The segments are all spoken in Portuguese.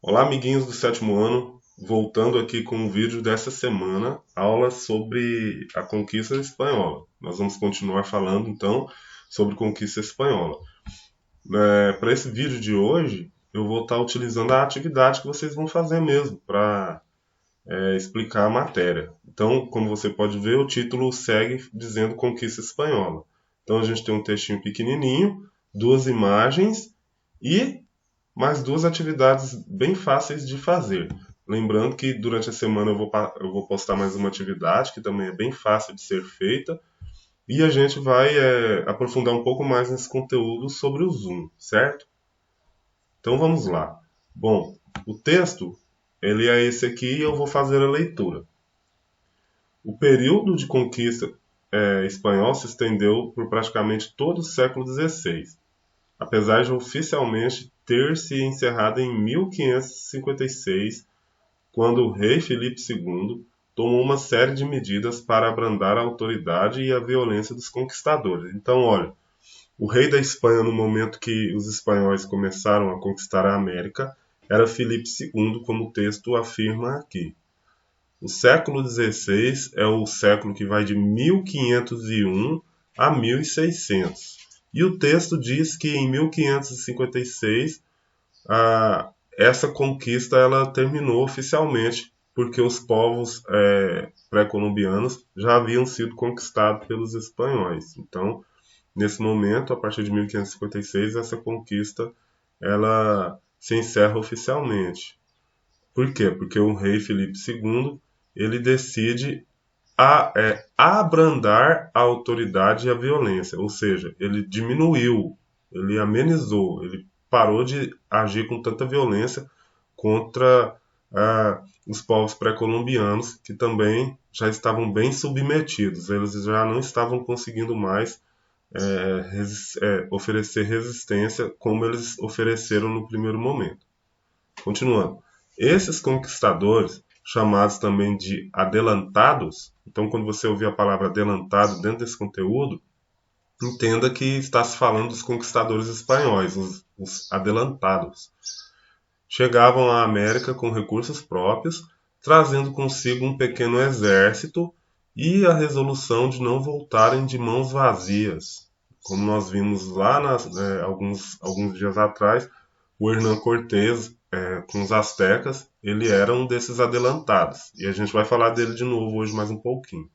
Olá, amiguinhos do sétimo ano, voltando aqui com um vídeo dessa semana, aula sobre a conquista espanhola. Nós vamos continuar falando então sobre conquista espanhola. Para esse vídeo de hoje, eu vou estar utilizando a atividade que vocês vão fazer mesmo para explicar a matéria. Então, como você pode ver, o título segue dizendo conquista espanhola. Então, a gente tem um textinho pequenininho, duas imagens e mais duas atividades bem fáceis de fazer. Lembrando que durante a semana eu vou postar mais uma atividade que também é bem fácil de ser feita e a gente vai aprofundar um pouco mais nesse conteúdo sobre o Zoom, certo? Então vamos lá. Bom, o texto ele é esse aqui e eu vou fazer a leitura. O período de conquista espanhol se estendeu por praticamente todo o século XVI, apesar de oficialmente ter se encerrado em 1556, quando o rei Filipe II tomou uma série de medidas para abrandar a autoridade e a violência dos conquistadores. Então, olha, o rei da Espanha no momento que os espanhóis começaram a conquistar a América era Filipe II, como o texto afirma aqui. O século XVI é o século que vai de 1501 a 1600. E o texto diz que em 1556 essa conquista ela terminou oficialmente, porque os povos pré-colombianos já haviam sido conquistados pelos espanhóis. Então, nesse momento, a partir de 1556, essa conquista ela se encerra oficialmente. Por quê? Porque o rei Filipe II ele decide abrandar a autoridade e a violência, ou seja, ele diminuiu, ele amenizou, ele parou de agir com tanta violência contra os povos pré-colombianos, que também já estavam bem submetidos, eles já não estavam conseguindo mais oferecer resistência como eles ofereceram no primeiro momento. Continuando. Esses conquistadores, chamados também de adelantados, então quando você ouvir a palavra adelantado dentro desse conteúdo, entenda que está se falando dos conquistadores espanhóis, os adelantados. Chegavam à América com recursos próprios, trazendo consigo um pequeno exército e a resolução de não voltarem de mãos vazias. Como nós vimos lá alguns dias atrás, o Hernán Cortés, com os astecas, ele era um desses adelantados. E a gente vai falar dele de novo hoje mais um pouquinho.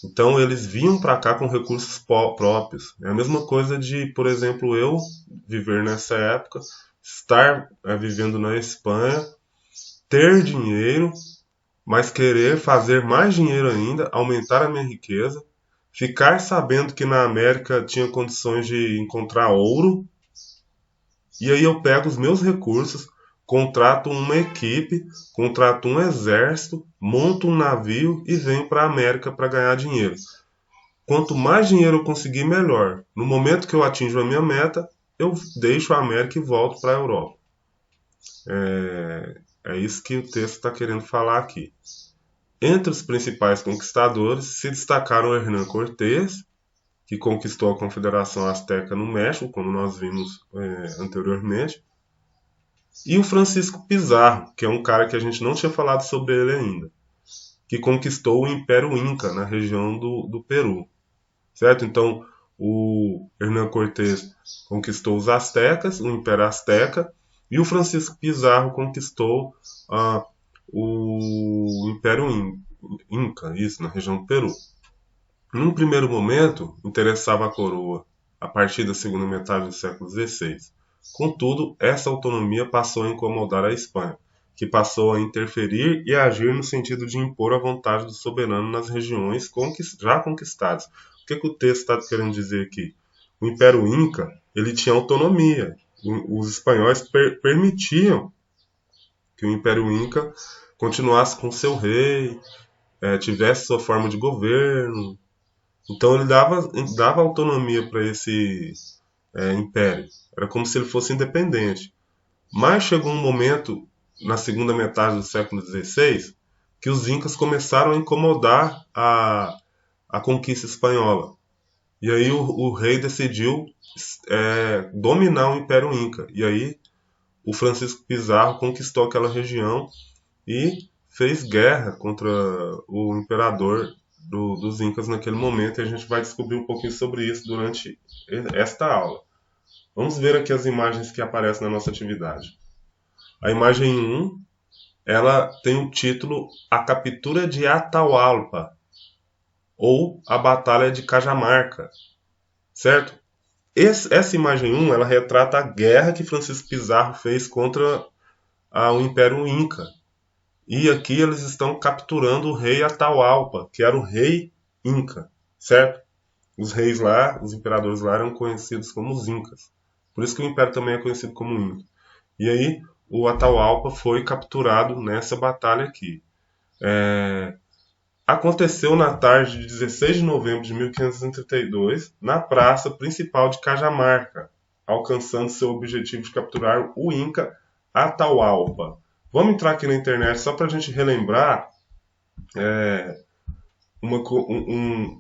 Então eles vinham para cá com recursos próprios. É a mesma coisa de, por exemplo, eu viver nessa época, estar vivendo na Espanha, ter dinheiro, mas querer fazer mais dinheiro ainda, aumentar a minha riqueza, ficar sabendo que na América tinha condições de encontrar ouro, e aí eu pego os meus recursos, contrato uma equipe, contrato um exército, monto um navio e venho para a América para ganhar dinheiro. Quanto mais dinheiro eu conseguir, melhor. No momento que eu atinjo a minha meta, eu deixo a América e volto para a Europa. É isso que o texto está querendo falar aqui. Entre os principais conquistadores se destacaram Hernán Cortés, que conquistou a Confederação Azteca no México, como nós vimos anteriormente, e o Francisco Pizarro, que é um cara que a gente não tinha falado sobre ele ainda, que conquistou o Império Inca na região do Peru. Certo? Então, o Hernán Cortés conquistou os astecas, o Império Azteca, e o Francisco Pizarro conquistou o Império Inca, isso, na região do Peru. Num primeiro momento, interessava a coroa a partir da segunda metade do século XVI. Contudo, essa autonomia passou a incomodar a Espanha, que passou a interferir e agir no sentido de impor a vontade do soberano nas regiões já conquistadas. O que o texto está querendo dizer aqui? O Império Inca ele tinha autonomia. Os espanhóis permitiam que o Império Inca continuasse com seu rei, tivesse sua forma de governo. Então ele dava autonomia para esse império. Era como se ele fosse independente. Mas chegou um momento, na segunda metade do século XVI, que os incas começaram a incomodar a conquista espanhola. E aí o rei decidiu dominar o Império Inca. E aí o Francisco Pizarro conquistou aquela região e fez guerra contra o imperador dos Incas naquele momento, e a gente vai descobrir um pouquinho sobre isso durante esta aula. Vamos ver aqui as imagens que aparecem na nossa atividade. A imagem 1, ela tem o título A Captura de Atahualpa, ou A Batalha de Cajamarca, certo? Essa imagem 1, ela retrata a guerra que Francisco Pizarro fez contra o Império Inca. E aqui eles estão capturando o rei Atahualpa, que era o rei Inca, certo? Os reis lá, os imperadores lá eram conhecidos como os Incas. Por isso que o império também é conhecido como Inca. E aí o Atahualpa foi capturado nessa batalha aqui. Aconteceu na tarde de 16 de novembro de 1532, na praça principal de Cajamarca, alcançando seu objetivo de capturar o Inca Atahualpa. Vamos entrar aqui na internet só para a gente relembrar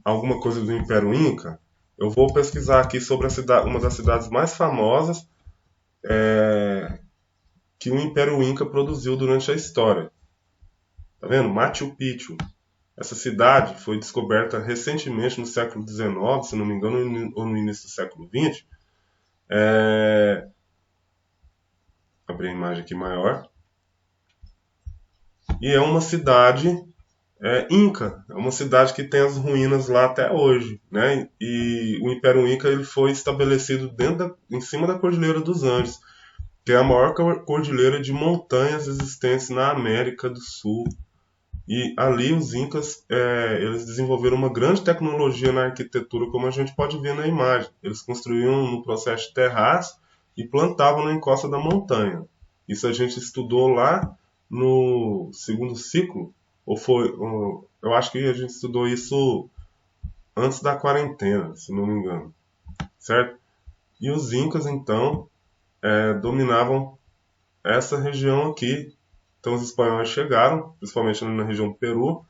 alguma coisa do Império Inca. Eu vou pesquisar aqui sobre uma das cidades mais famosas que o Império Inca produziu durante a história. Tá vendo? Machu Picchu. Essa cidade foi descoberta recentemente no século XIX, se não me engano, ou no início do século XX. Abrir a imagem aqui maior. E é uma cidade Inca. É uma cidade que tem as ruínas lá até hoje, né? E o Império Inca ele foi estabelecido em cima da Cordilheira dos Andes, que é a maior cordilheira de montanhas existentes na América do Sul. E ali os Incas eles desenvolveram uma grande tecnologia na arquitetura, como a gente pode ver na imagem. Eles construíam no processo de terraço e plantavam na encosta da montanha. Isso a gente estudou lá no segundo ciclo, eu acho que a gente estudou isso antes da quarentena, se não me engano, certo? E os Incas, então, dominavam essa região aqui. Então os espanhóis chegaram, principalmente na região do Peru,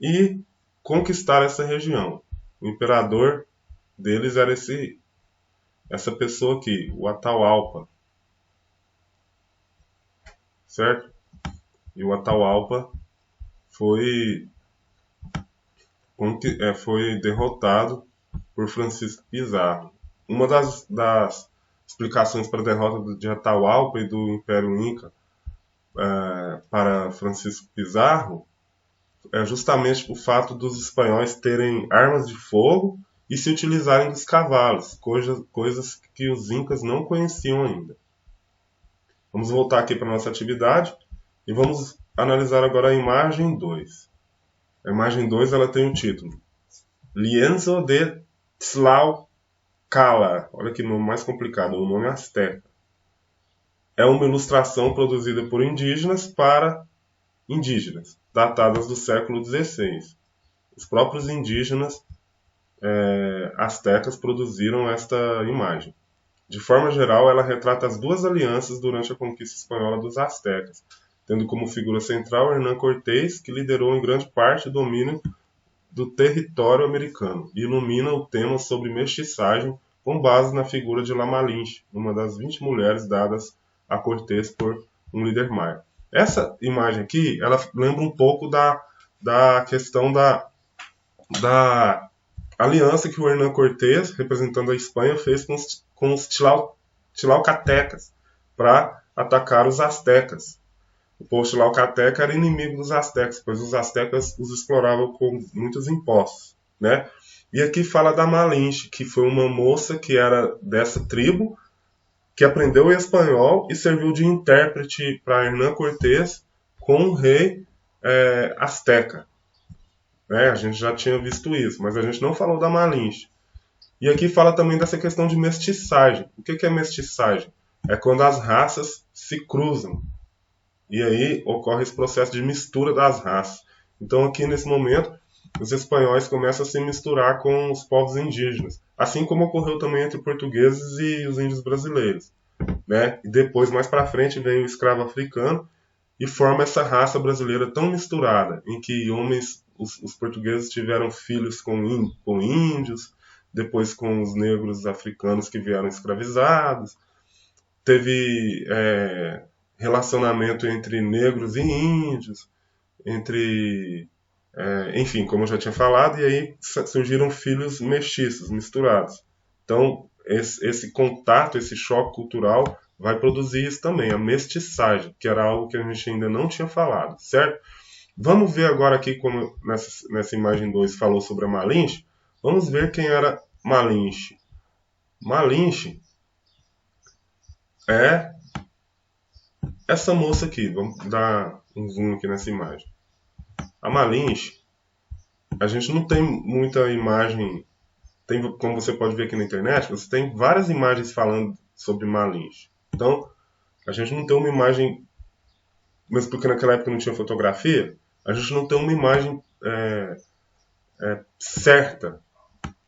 e conquistaram essa região. O imperador deles era essa pessoa aqui, o Atahualpa, certo? E o Atahualpa foi derrotado por Francisco Pizarro. Uma das explicações para a derrota de Atahualpa e do Império Inca para Francisco Pizarro é justamente o fato dos espanhóis terem armas de fogo e se utilizarem dos cavalos, coisas que os incas não conheciam ainda. Vamos voltar aqui para a nossa atividade e vamos analisar agora a imagem 2. A imagem 2 ela tem o título Lienzo de Tlaxcala. Olha que nome mais complicado, o nome asteca. É uma ilustração produzida por indígenas para indígenas, datadas do século XVI. Os próprios indígenas astecas produziram esta imagem. De forma geral, ela retrata as duas alianças durante a conquista espanhola dos astecas, tendo como figura central Hernán Cortés, que liderou em grande parte o domínio do território americano, e ilumina o tema sobre mestiçagem com base na figura de La Malinche, uma das 20 mulheres dadas a Cortés por um líder maia. Essa imagem aqui, ela lembra um pouco da questão da aliança que o Hernán Cortés, representando a Espanha, fez com os tlaxcaltecas para atacar os astecas. O povo tlaxcalteca era inimigo dos astecas, pois os astecas os exploravam com muitos impostos, né? E aqui fala da Malinche, que foi uma moça que era dessa tribo, que aprendeu espanhol e serviu de intérprete para Hernán Cortés com o rei asteca. A gente já tinha visto isso, mas a gente não falou da Malinche. E aqui fala também dessa questão de mestiçagem. O que é mestiçagem? É quando as raças se cruzam. E aí ocorre esse processo de mistura das raças. Então aqui nesse momento, os espanhóis começam a se misturar com os povos indígenas. Assim como ocorreu também entre portugueses e os índios brasileiros. Né? E depois, mais para frente, vem o escravo africano e forma essa raça brasileira tão misturada, em que os portugueses tiveram filhos com índios, depois com os negros africanos que vieram escravizados. teve relacionamento entre negros e índios, enfim, como eu já tinha falado, e aí surgiram filhos mestiços, misturados. Então, esse contato, esse choque cultural vai produzir isso também, a mestiçagem, que era algo que a gente ainda não tinha falado, certo? Vamos ver agora aqui, como nessa imagem 2 falou sobre a Malinche, vamos ver quem era Malinche. Malinche é essa moça aqui, vamos dar um zoom aqui nessa imagem. A Malinche, a gente não tem muita imagem, como você pode ver aqui na internet, você tem várias imagens falando sobre Malinche. Então, a gente não tem uma imagem, mesmo porque naquela época não tinha fotografia, a gente não tem uma imagem certa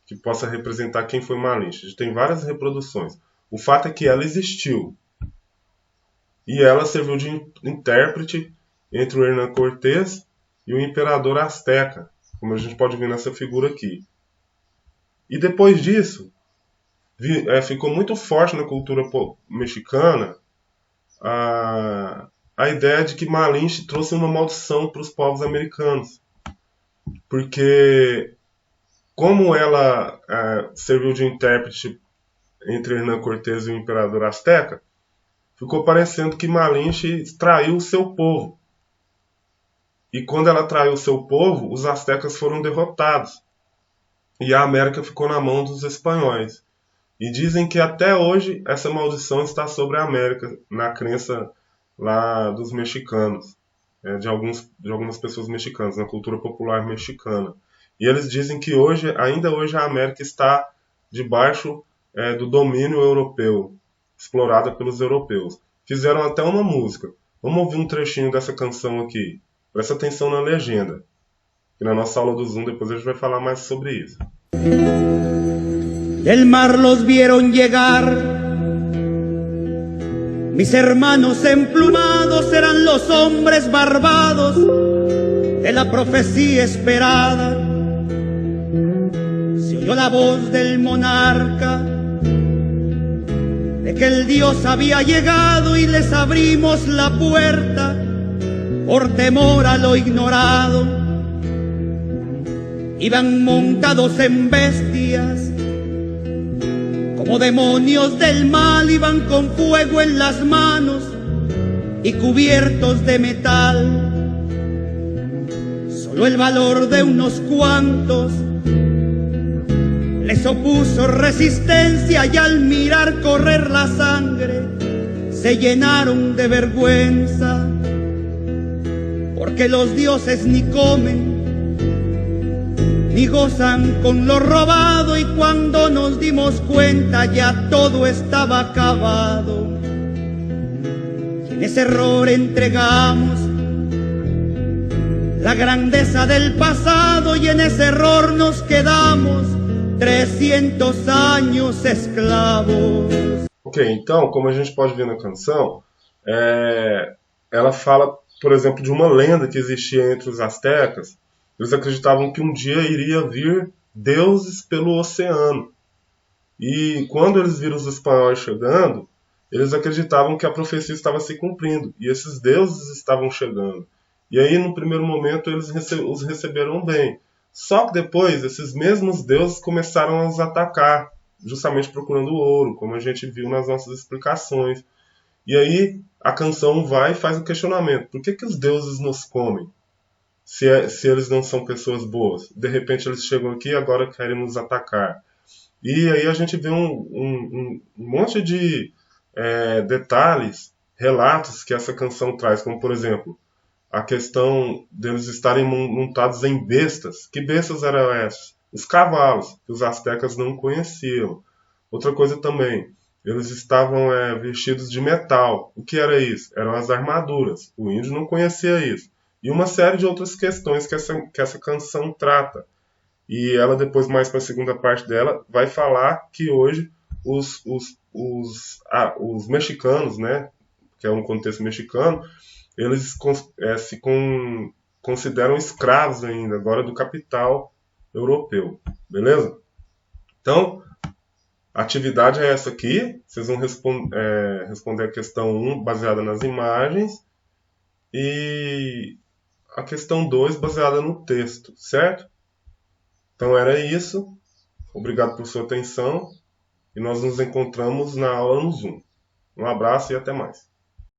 que possa representar quem foi Malinche. A gente tem várias reproduções. O fato é que ela existiu. E ela serviu de intérprete entre o Hernán Cortés e o imperador Azteca, como a gente pode ver nessa figura aqui. E depois disso, ficou muito forte na cultura mexicana a ideia de que Malinche trouxe uma maldição para os povos americanos. Porque, como ela serviu de intérprete entre Hernán Cortés e o imperador Azteca, ficou parecendo que Malinche traiu o seu povo. E quando ela traiu o seu povo, os aztecas foram derrotados. E a América ficou na mão dos espanhóis. E dizem que até hoje essa maldição está sobre a América, na crença lá dos mexicanos, de algumas pessoas mexicanas, na cultura popular mexicana. E eles dizem que ainda hoje a América está debaixo do domínio europeu, explorada pelos europeus. Fizeram até uma música. Vamos ouvir um trechinho dessa canção aqui. Presta atenção na legenda. E na nossa aula do Zoom depois a gente vai falar mais sobre isso. Del mar los vieron llegar, mis hermanos emplumados eran los hombres barbados de la profecía esperada. Se oyó la voz del monarca de que el Dios había llegado y les abrimos la puerta por temor a lo ignorado. Iban montados en bestias, como demonios del mal, iban con fuego en las manos y cubiertos de metal. Solo el valor de unos cuantos les opuso resistencia y al mirar correr la sangre se llenaron de vergüenza, porque los dioses ni comen ni gozan con lo robado, y cuando nos dimos cuenta ya todo estaba acabado. Y en ese error entregamos la grandeza del pasado, y en ese error nos quedamos 300 años esclavos. Ok, então, como a gente pode ver na canção, ela fala, por exemplo, de uma lenda que existia entre os astecas. Eles acreditavam que um dia iria vir deuses pelo oceano. E quando eles viram os espanhóis chegando, eles acreditavam que a profecia estava se cumprindo. E esses deuses estavam chegando. E aí, no primeiro momento, eles os receberam bem. Só que depois, esses mesmos deuses começaram a os atacar, justamente procurando ouro, como a gente viu nas nossas explicações. E aí, a canção vai e faz o questionamento. Por que os deuses nos comem? Se eles não são pessoas boas. De repente eles chegam aqui e agora querem nos atacar. E aí a gente vê um monte de detalhes, relatos que essa canção traz, como por exemplo, a questão deles estarem montados em bestas. Que bestas eram essas? Os cavalos, que os astecas não conheciam. Outra coisa também, eles estavam vestidos de metal. O que era isso? Eram as armaduras. O índio não conhecia isso. E uma série de outras questões que essa canção trata. E ela depois, mais para a segunda parte dela, vai falar que hoje os mexicanos, né, que é um contexto mexicano, eles consideram escravos ainda, agora do capital europeu. Beleza? Então, A atividade é essa aqui. Vocês vão responder a questão 1 baseada nas imagens e a questão 2 baseada no texto, certo? Então era isso. Obrigado por sua atenção e nós nos encontramos na aula no Zoom. Um abraço e até mais.